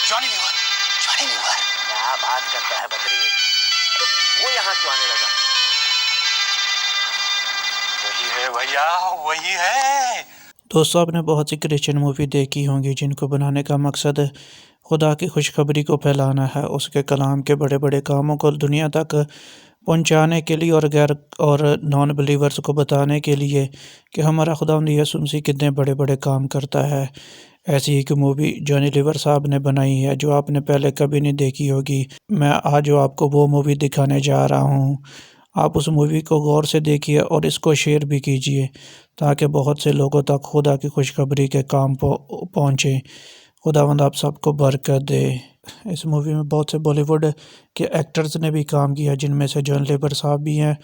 Johnny liver, Johnny liver. क्या बात करता है बद्री, वो यहाँ क्यों आने लगा? वही है भैया, वही है। दोस्तों, आपने बहुत सी क्रिश्चियन मूवी देखी होंगी जिनको बनाने का मकसद खुदा की खुशखबरी को फैलाना है, उसके कलाम के बड़े बड़े कामों को दुनिया तक पहुंचाने के लिए और गैर और नॉन बिलीवर्स को बताने के लिए कि हमारा खुदावंद यीशु मसीह कितने बड़े बड़े काम करता है। ऐसी ही एक मूवी जॉनी लीवर साहब ने बनाई है जो आपने पहले कभी नहीं देखी होगी। मैं आज आपको वो मूवी दिखाने जा रहा हूँ। आप उस मूवी को गौर से देखिए और इसको शेयर भी कीजिए ताकि बहुत से लोगों तक खुदा की खुशखबरी के काम पहुँचे। खुदावंद आप सबको बरकत दे। इस मूवी में बहुत से बॉलीवुड के एक्टर्स ने भी काम किया जिनमें से जॉन लीवर साहब भी हैं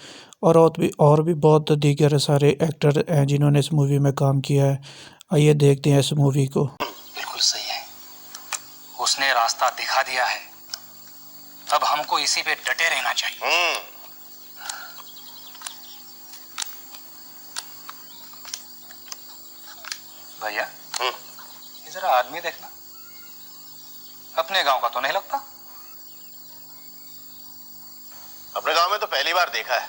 और भी बहुत दीगर सारे एक्टर हैं जिन्होंने इस मूवी में काम किया है। आइए देखते हैं इस मूवी को। बिल्कुल सही है, उसने रास्ता दिखा दिया है, अब हमको इसी पे डटे रहना चाहिए। भैया, ये जरा आदमी देखना, अपने गांव का तो नहीं लगता। अपने गांव में तो पहली बार देखा है।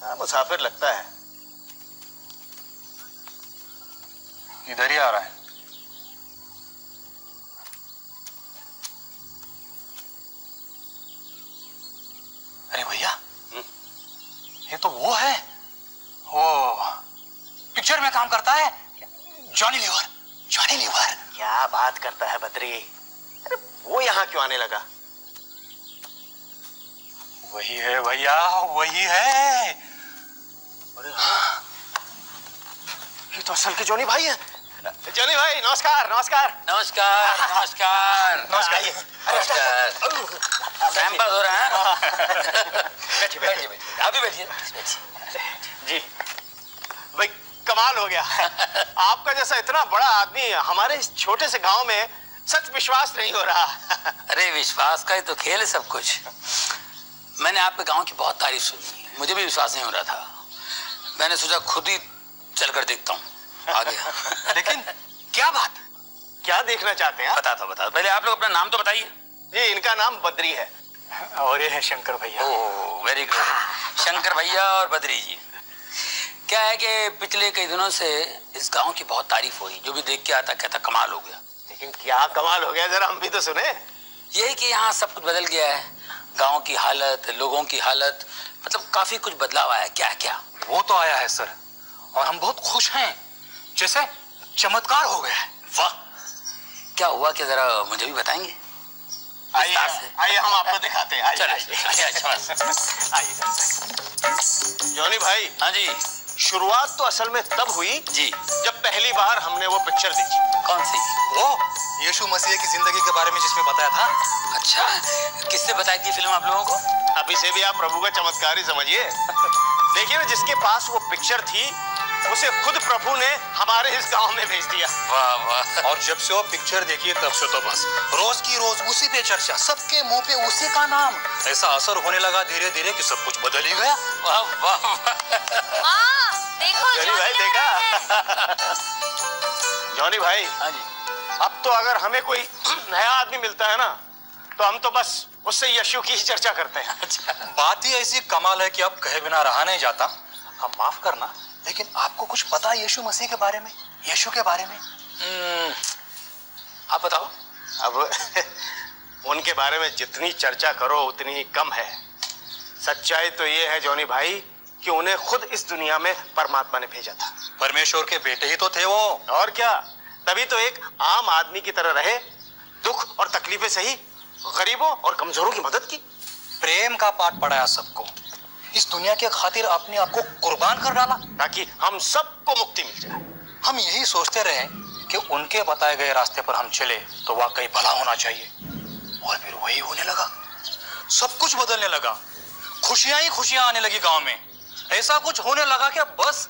हाँ, मुसाफिर लगता है। इधर ही आ रहा है। अरे भैया, ये तो वो है, वो पिक्चर में काम करता है, जॉनी लीवर, जॉनी लीवर। क्या बात करता है बद्री, अरे वो यहाँ क्यों आने लगा? वही है भैया, वही है। अरे हाँ, ये तो असल के जॉनी भाई हैं। जॉनी भाई नमस्कार, नमस्कार। नमस्कार नमस्कार नमस्कार। टाइम पास हो रहा है। बैठिए बैठिए बैठिए। आप भी बैठिए। जी भाई, कमाल हो गया। आपका जैसा इतना बड़ा आदमी हमारे इस छोटे से गांव में सच विश्वास नहीं हो रहा। अरे विश्वास का ही तो खेल है सब कुछ। मैंने आपके गांव की बहुत तारीफ सुनी, मुझे भी विश्वास नहीं हो रहा था। मैंने सोचा खुद ही चलकर देखता हूँ। आ गया। लेकिन क्या बात? क्या देखना चाहते हैं आप? बता पहले आप लोग अपना नाम तो बताइए। जी, इनका नाम बद्री है। और ये है शंकर भैया। Oh very good. शंकर भैया और बद्री जी। क्या है कि पिछले कई दिनों से इस गांव की बहुत तारीफ हुई, जो भी देख के आता कहता कमाल हो गया। लेकिन क्या कमाल हो गया, जरा हम भी तो सुने। यही कि यहाँ सब कुछ बदल गया है, गांव की हालत, लोगों की हालत, मतलब काफी कुछ बदलाव आया। क्या क्या वो तो आया है सर, और हम बहुत खुश हैं, जैसे चमत्कार हो गया है। वाह, क्या हुआ क्या जरा मुझे भी बताएंगे? आइए आइए, हम आपको दिखाते हैं। आइए जॉनी भाई। हाँ जी। शुरुआत तो असल में तब हुई जी जब पहली बार हमने वो पिक्चर देखी। कौन सी? वो यीशु मसीह की जिंदगी के बारे में जिसमें बताया था। अच्छा, किससे बताई थी फिल्म आप लोगों को? अभी से भी आप प्रभु का चमत्कार ही समझिए। देखिए ना, जिसके पास वो पिक्चर थी उसे खुद प्रभु ने हमारे इस गांव में भेज दिया। वाह वाह। और जब से वो पिक्चर देखी है तब से तो बस रोज की रोज उसी पे चर्चा, सबके मुंह पे उसी का नाम। ऐसा असर होने लगा धीरे धीरे कि सब कुछ बदल ही गया। वाह वाह। देखो जॉनी भाई देखा? जॉनी भाई, हाँ जी। अब तो अगर हमें कोई नया आदमी मिलता है ना तो हम तो बस उससे यीशु की ही चर्चा करते हैं। अच्छा। बात ही ऐसी कमाल है कि अब कहे बिना रहा नहीं जाता। अब माफ करना, लेकिन आपको कुछ पता है यीशु मसीह के बारे में, यीशु के बारे में? आप बताओ। अब उनके बारे में जितनी चर्चा करो उतनी ही कम है। सच्चाई तो ये है जॉनी भाई कि उन्हें खुद इस दुनिया में परमात्मा ने भेजा था। परमेश्वर के बेटे ही तो थे वो। और क्या, तभी तो एक आम आदमी की तरह रहे, दुख और तकलीफें सही, गरीबों और कमजोरों की मदद की, प्रेम का पाठ पढ़ाया सबको, इस दुनिया के खातिर अपने आप को कुर्बान कर डाला ताकि हम सबको मुक्ति मिल जाए। हम यही सोचते रहे कि उनके बताए गए रास्ते पर हम चले तो वाकई भला होना चाहिए, और फिर वही होने लगा। सब कुछ बदलने लगा, खुशियां ही खुशियां आने लगी गांव में। ऐसा कुछ होने लगा कि बस,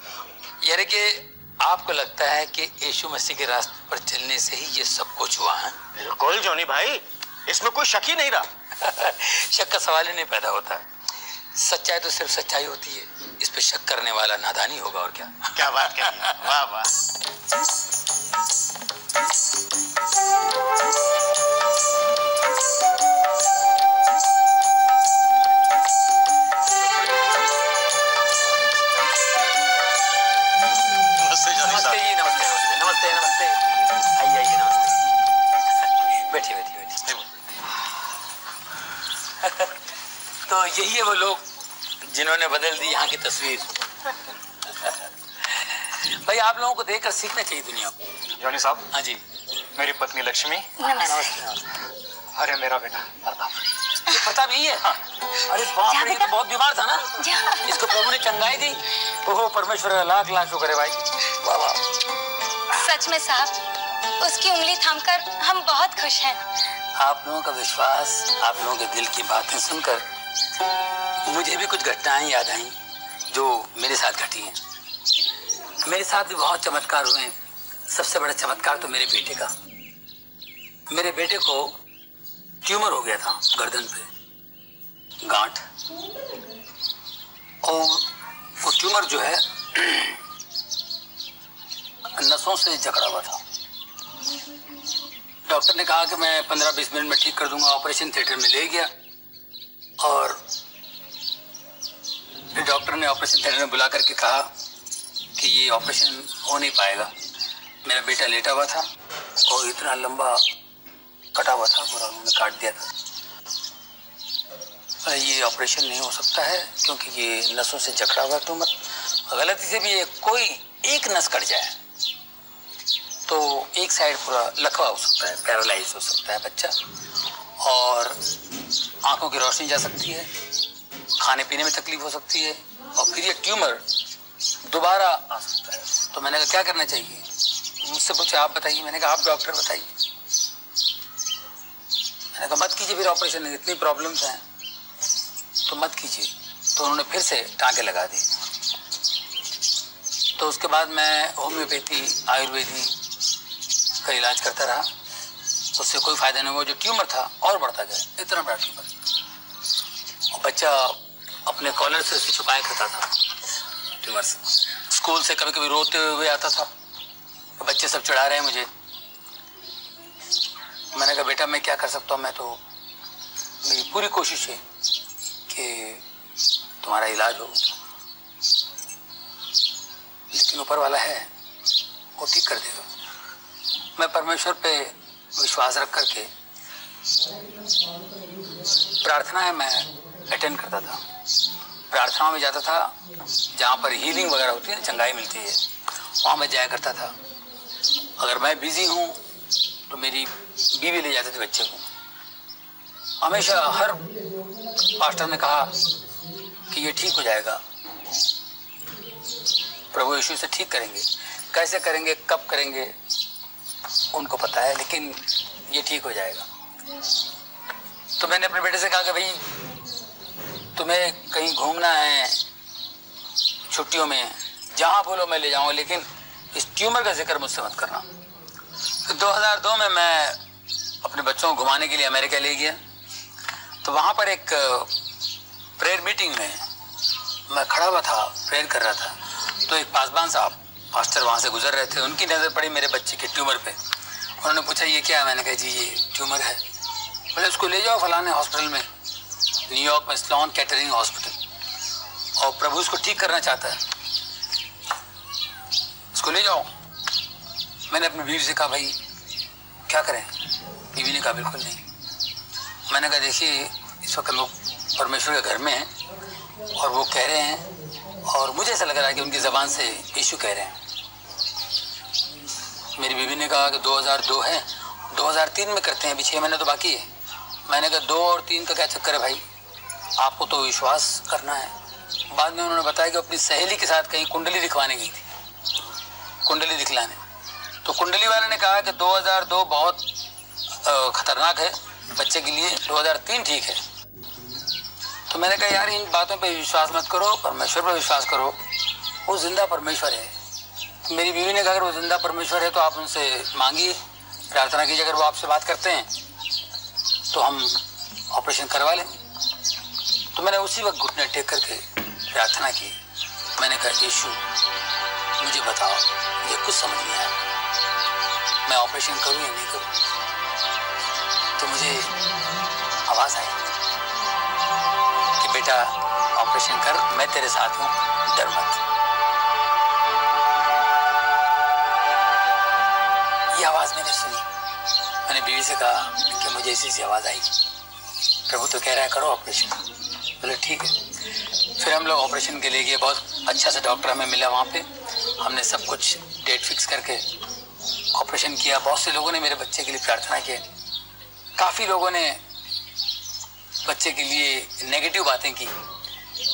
यानी कि आपको लगता है कि यीशु मसीह के रास्ते पर चलने से ही ये सब कुछ हुआ है? बिल्कुल जॉनी भाई, इसमें कोई शक ही नहीं रहा। शक का सवाल ही नहीं पैदा होता। सच्चाई तो सिर्फ सच्चाई होती है, इस पे शक करने वाला नादानी होगा, और क्या। क्या बात कही, वाह वाह। नमस्ते जॉनी नमस्ते साहब। जी, नमस्ते नमस्ते नमस्ते नमस्ते। आइए आइए, नमस्ते। बैठिए बैठिए बैठिए। तो यही है वो लोग जिन्होंने बदल दी यहाँ की तस्वीर। भाई आप लोगों को देखकर सीखना चाहिए दुनिया को। जॉनी साहब, हाँ जी। मेरी पत्नी लक्ष्मी, नमस्ते। अरे मेरा बेटा प्रताप। ये प्रताप यही है। अरे बाप रे, ये तो बहुत बीमार था ना। इसको प्रभु ने चंगाई दी। ओहो परमेश्वर, लाख लाख शुक्र है भाई। वाह वाह। सच में साहब, उसकी उंगली थामकर हम बहुत खुश हैं। आप लोगों का विश्वास, आप लोगों के दिल की बातें सुनकर मुझे भी कुछ घटनाएं याद आई जो मेरे साथ घटी हैं। मेरे साथ भी बहुत चमत्कार हुए हैं। सबसे बड़ा चमत्कार तो मेरे बेटे का। मेरे बेटे को ट्यूमर हो गया था गर्दन पे, गांठ। और वो ट्यूमर जो है नसों से जकड़ा हुआ था। डॉक्टर ने कहा कि मैं 15-20 मिनट में ठीक कर दूंगा। ऑपरेशन थिएटर में ले गया और डॉक्टर ने ऑपरेशन थिएटर में बुला करके कहा कि ये ऑपरेशन हो नहीं पाएगा। मेरा बेटा लेटा हुआ था और इतना लंबा कटा हुआ था, पूरा उन्होंने काट दिया था। ये ऑपरेशन नहीं हो सकता है क्योंकि ये नसों से जकड़ा हुआ ट्यूमर। गलती से भी ये कोई एक नस कट जाए तो एक साइड पूरा लकवा हो सकता है, पैरालाइज हो सकता है बच्चा, और आंखों की रोशनी जा सकती है, खाने पीने में तकलीफ हो सकती है, और फिर ये ट्यूमर दोबारा आ सकता है। तो मैंने कहा क्या करना चाहिए? मुझसे पूछा आप बताइए। मैंने कहा आप डॉक्टर बताइए। मैंने कहा मत कीजिए फिर ऑपरेशन, इतनी प्रॉब्लम्स हैं तो मत कीजिए। तो उन्होंने फिर से टाँके लगा दी। तो उसके बाद मैं होम्योपैथी, आयुर्वेदी का इलाज करता रहा। उससे कोई फायदा नहीं हुआ। जो ट्यूमर था और बढ़ता गया, इतना बड़ा ट्यूमर। और बच्चा अपने कॉलर से उसे छुपाया करता था ट्यूमर से। स्कूल से कभी कभी रोते हुए आता था, तो बच्चे सब चिढ़ा रहे हैं मुझे। मैंने कहा बेटा मैं क्या कर सकता हूँ, मैं तो, मेरी पूरी कोशिश है कि तुम्हारा इलाज हो, लेकिन ऊपर वाला है वो ठीक कर देगा। मैं परमेश्वर पे विश्वास रख करके प्रार्थनाएं मैं अटेंड करता था। प्रार्थनाओं में जाता था, जहाँ पर हीलिंग वगैरह होती है, चंगाई मिलती है, वहाँ मैं जाया करता था। अगर मैं बिजी हूँ तो मेरी बीवी ले जाती थी बच्चे को। हमेशा हर पास्टर ने कहा कि ये ठीक हो जाएगा, प्रभु यीशु से ठीक करेंगे। कैसे करेंगे, कब करेंगे उनको पता है, लेकिन ये ठीक हो जाएगा। तो मैंने अपने बेटे से कहा कि भाई तुम्हें कहीं घूमना है छुट्टियों में, जहाँ बोलो मैं ले जाऊँगा, लेकिन इस ट्यूमर का जिक्र मुझसे मत करना। तो 2002 में मैं अपने बच्चों को घुमाने के लिए अमेरिका ले गया। तो वहाँ पर एक प्रेयर मीटिंग में मैं खड़ा हुआ था, प्रेयर कर रहा था। तो एक पासवान साहब पास्टर वहाँ से गुजर रहे थे। उनकी नज़र पड़ी मेरे बच्चे के ट्यूमर पे। उन्होंने पूछा ये क्या है? मैंने कहा जी ये ट्यूमर है। बोले उसको ले जाओ फलाने हॉस्पिटल में, न्यूयॉर्क में स्लॉन कैटरिंग हॉस्पिटल, और प्रभु उसको ठीक करना चाहता है, उसको ले जाओ। मैंने अपनी बीवी से कहा भाई क्या करें? बीवी ने कहा बिल्कुल नहीं। मैंने कहा देखिए इस वक्त हम लोग परमेश्वर के घर में हैं और वो कह रहे हैं, और मुझे ऐसा लग रहा है कि उनकी ज़बान से यीशु कह रहे हैं। मेरी बीवी ने कहा कि 2002 है, 2003 में करते हैं, अभी 6 महीने तो बाकी है। मैंने कहा 2 और 3 का क्या चक्कर है भाई, आपको तो विश्वास करना है। बाद में उन्होंने बताया कि अपनी सहेली के साथ कहीं कुंडली दिखवाने गई थी, कुंडली दिखलाने। तो कुंडली वाले ने कहा कि 2002 बहुत खतरनाक है बच्चे के लिए, 2003 ठीक है। तो मैंने कहा यार इन बातों पे विश्वास मत करो, परमेश्वर पे विश्वास करो, वो जिंदा परमेश्वर है। तो मेरी बीवी ने कहा अगर वो जिंदा परमेश्वर है तो आप उनसे मांगिए, प्रार्थना कीजिए, अगर वो आपसे बात करते हैं तो हम ऑपरेशन करवा लेंगे। तो मैंने उसी वक्त घुटने टेक करके प्रार्थना की। मैंने कहा यीशु मुझे बताओ, मुझे कुछ समझ नहीं आया, मैं ऑपरेशन करूं या नहीं करूं, तो मुझे आवाज आई कि बेटा ऑपरेशन कर, मैं तेरे साथ हूं, डर मत। ये आवाज मैंने सुनी। मैंने बीवी से कहा कि मुझे ऐसी आवाज आई, प्रभु तो कह रहा है करो ऑपरेशन। बोले ठीक है। फिर हम लोग ऑपरेशन के लिए गए। बहुत अच्छा सा डॉक्टर हमें मिला वहाँ पे। हमने सब कुछ डेट फिक्स करके ऑपरेशन किया। बहुत से लोगों ने मेरे बच्चे के लिए प्रार्थना की। काफ़ी लोगों ने बच्चे के लिए नेगेटिव बातें की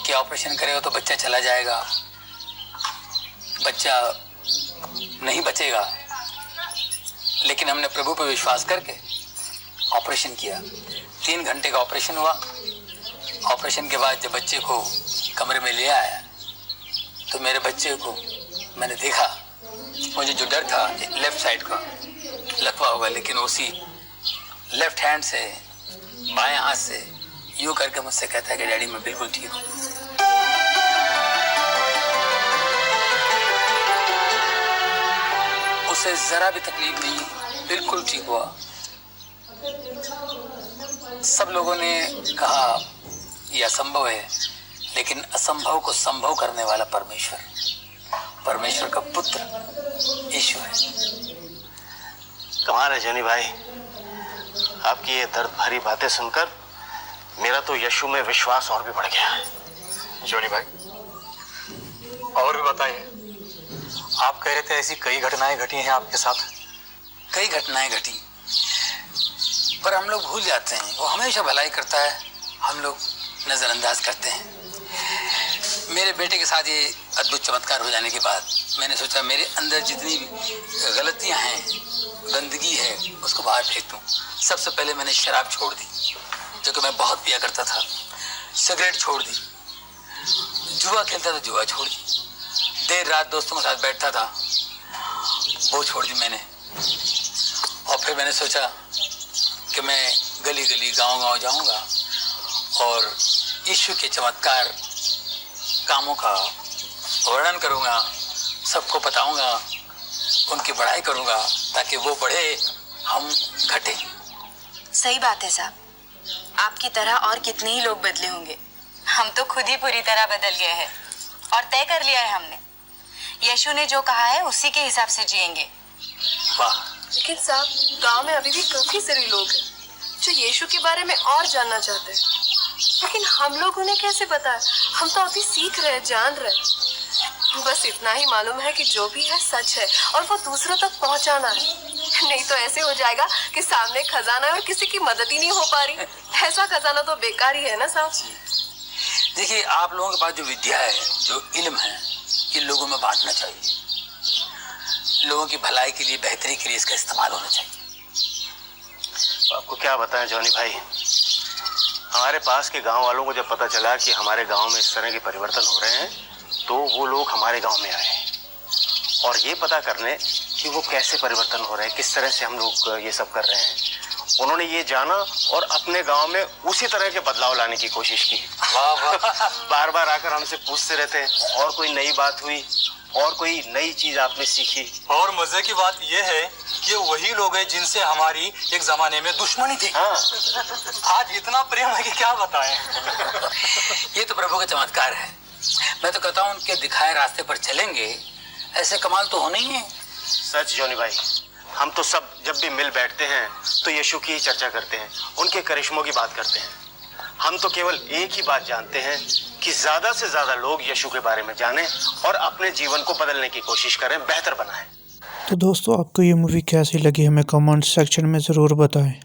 कि ऑपरेशन करेगा तो बच्चा चला जाएगा, बच्चा नहीं बचेगा। लेकिन हमने प्रभु पर विश्वास करके ऑपरेशन किया। 3 घंटे का ऑपरेशन हुआ। ऑपरेशन के बाद जब बच्चे को कमरे में ले आया तो मेरे बच्चे को मैंने देखा। मुझे जो डर था लेफ्ट साइड का लकवा होगा, लेकिन उसी लेफ्ट हैंड से बाएं हाथ से यूं करके मुझसे कहता है कि डैडी मैं बिल्कुल ठीक हूँ। उसे जरा भी तकलीफ नहीं, बिल्कुल ठीक हुआ। सब लोगों ने कहा यह असंभव है, लेकिन असंभव को संभव करने वाला परमेश्वर, परमेश्वर का पुत्र यीशु है। कमाल है जॉनी भाई, आपकी ये दर्द भरी बातें सुनकर मेरा तो यीशु में विश्वास और भी बढ़ गया है। जॉनी भाई, और भी बताइए। आप कह रहे थे ऐसी कई घटनाएं घटी हैं आपके साथ। कई घटनाएं घटी, पर हम लोग भूल जाते हैं। वो हमेशा भलाई करता है, हम लोग नजरअंदाज करते हैं। मेरे बेटे के साथ ये अद्भुत चमत्कार हो जाने के बाद मैंने सोचा मेरे अंदर जितनी गलतियां हैं, गंदगी है, उसको बाहर फेंक दूं। सबसे पहले मैंने शराब छोड़ दी, जो कि मैं बहुत पिया करता था। सिगरेट छोड़ दी, जुआ खेलता था, जुआ छोड़ दी, देर रात दोस्तों के साथ बैठता था, वो छोड़ दी मैंने। और फिर मैंने सोचा कि मैं गली गली गांव-गांव जाऊंगा और यीशु के चमत्कार कामों का वर्णन करूंगा, सबको बताऊंगा, उनकी बढ़ाई करूंगा, ताकि वो बढ़े, हम घटे। सही बात है साहब, आपकी तरह और कितने ही लोग बदले होंगे। हम तो खुद ही पूरी तरह बदल गए हैं और तय कर लिया है हमने, यीशु ने जो कहा है उसी के हिसाब से जिएंगे। वाह। लेकिन साहब, गांव में अभी भी काफी सारे लोग हैं जो यीशु के बारे में और जानना चाहते हैं, लेकिन हम लोग उन्हें कैसे बताएं? हम तो अभी सीख रहे हैं, जान रहे हैं। बस इतना ही मालूम है कि जो भी है सच है और वो दूसरों तक पहुंचाना है। नहीं तो ऐसे हो जाएगा कि सामने खजाना है और किसी की मदद ही नहीं हो पा रही। ऐसा खजाना तो बेकार ही है ना साहब। देखिए, आप लोगों के पास जो विद्या है, जो इल्म है, ये लोगों में बांटना चाहिए। लोगों की भलाई के लिए, बेहतरी के लिए इसका इस्तेमाल होना चाहिए। आपको क्या बताएं जॉनी भाई, हमारे पास के गांव वालों को जब पता चला कि हमारे गांव में इस तरह के परिवर्तन हो रहे हैं, तो वो लोग हमारे गांव में आए और ये पता करने कि वो कैसे परिवर्तन हो रहे हैं, किस तरह से हम लोग ये सब कर रहे हैं। उन्होंने ये जाना और अपने गांव में उसी तरह के बदलाव लाने की कोशिश की। वाह वाह। बार बार आकर हमसे पूछते रहते हैं और कोई नई बात हुई और कोई नई चीज आपने सीखी। और मजे की बात यह है कि वही लोग हैं जिनसे हमारी एक जमाने में दुश्मनी थी। हाँ, आज इतना प्रेम है कि क्या बताएं। ये तो प्रभु का चमत्कार है। मैं तो कहता हूँ उनके दिखाए रास्ते पर चलेंगे, ऐसे कमाल तो होने ही है। सच जॉनी भाई, हम तो सब जब भी मिल बैठते हैं तो यीशु की ही चर्चा करते हैं, उनके करिश्मों की बात करते हैं। हम तो केवल एक ही बात जानते हैं कि ज्यादा से ज्यादा लोग यीशु के बारे में जानें और अपने जीवन को बदलने की कोशिश करें, बेहतर बनाएं। तो दोस्तों, आपको ये मूवी कैसी लगी हमें कमेंट सेक्शन में ज़रूर बताएं।